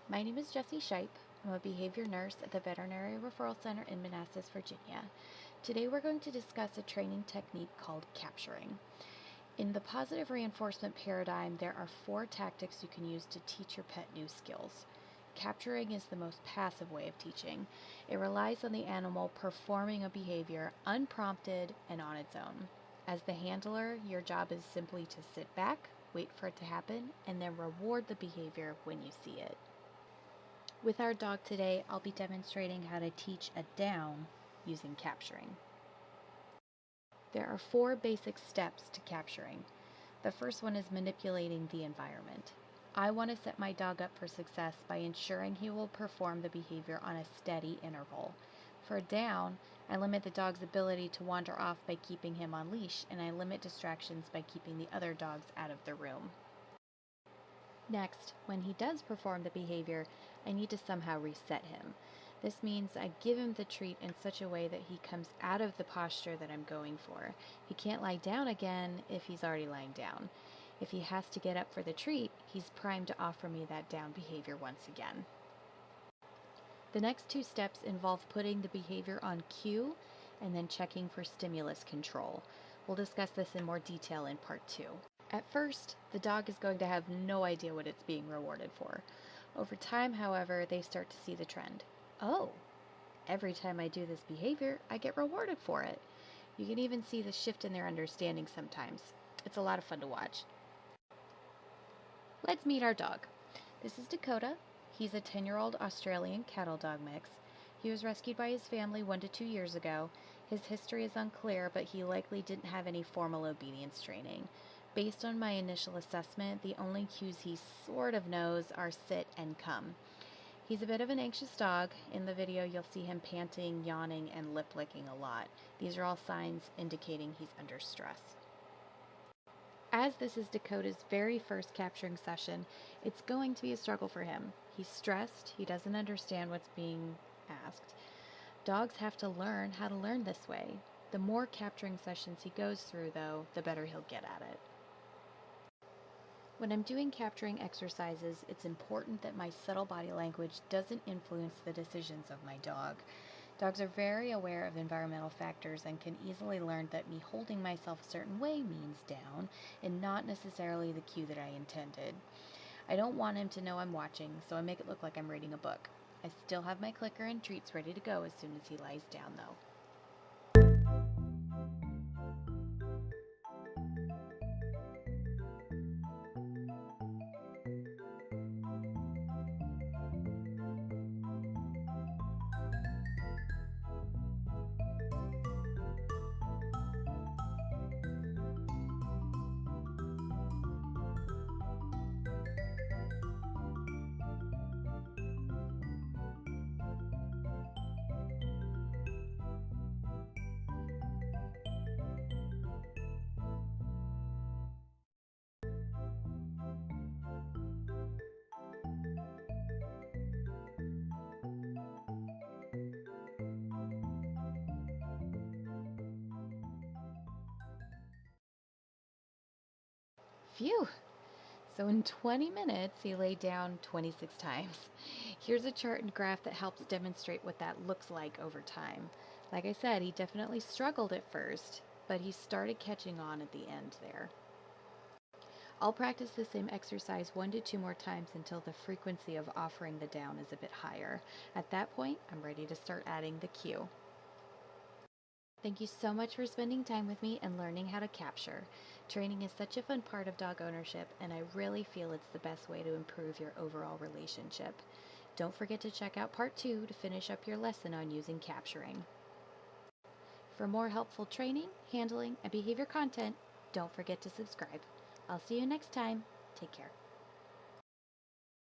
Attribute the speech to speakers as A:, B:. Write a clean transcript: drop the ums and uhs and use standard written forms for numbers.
A: My name is Jessie Shipe. I'm a behavior nurse at the Veterinary Referral Center in Manassas, Virginia. Today we're going to discuss a training technique called capturing. In the positive reinforcement paradigm, there are 4 tactics you can use to teach your pet new skills. Capturing is the most passive way of teaching. It relies on the animal performing a behavior unprompted and on its own. As the handler, your job is simply to sit back, wait for it to happen, and then reward the behavior when you see it. With our dog today, I'll be demonstrating how to teach a down using capturing. There are 4 basic steps to capturing. The first one is manipulating the environment. I want to set my dog up for success by ensuring he will perform the behavior on a steady interval. For a down, I limit the dog's ability to wander off by keeping him on leash, and I limit distractions by keeping the other dogs out of the room. Next, when he does perform the behavior, I need to somehow reset him. This means I give him the treat in such a way that he comes out of the posture that I'm going for. He can't lie down again if he's already lying down. If he has to get up for the treat, he's primed to offer me that down behavior once again. The next 2 steps involve putting the behavior on cue and then checking for stimulus control. We'll discuss this in more detail in part 2. At first, the dog is going to have no idea what it's being rewarded for. Over time, however, they start to see the trend. Oh, every time I do this behavior, I get rewarded for it. You can even see the shift in their understanding sometimes. It's a lot of fun to watch. Let's meet our dog. This is Dakota. He's a 10-year-old Australian cattle dog mix. He was rescued by his family 1 to 2 years ago. His history is unclear, but he likely didn't have any formal obedience training. Based on my initial assessment, the only cues he sort of knows are sit and come. He's a bit of an anxious dog. In the video, you'll see him panting, yawning, and lip licking a lot. These are all signs indicating he's under stress. As this is Dakota's very first capturing session, it's going to be a struggle for him. He's stressed, he doesn't understand what's being asked. Dogs have to learn how to learn this way. The more capturing sessions he goes through, though, the better he'll get at it. When I'm doing capturing exercises, it's important that my subtle body language doesn't influence the decisions of my dog. Dogs are very aware of environmental factors and can easily learn that me holding myself a certain way means down and not necessarily the cue that I intended. I don't want him to know I'm watching, so I make it look like I'm reading a book. I still have my clicker and treats ready to go as soon as he lies down, though. Phew! So in 20 minutes, he lay down 26 times. Here's a chart and graph that helps demonstrate what that looks like over time. Like I said, he definitely struggled at first, but he started catching on at the end there. I'll practice the same exercise 1 to 2 more times until the frequency of offering the down is a bit higher. At that point, I'm ready to start adding the cue. Thank you so much for spending time with me and learning how to capture. Training is such a fun part of dog ownership, and I really feel it's the best way to improve your overall relationship. Don't forget to check out part 2 to finish up your lesson on using capturing. For more helpful training, handling, and behavior content, don't forget to subscribe. I'll see you next time. Take care.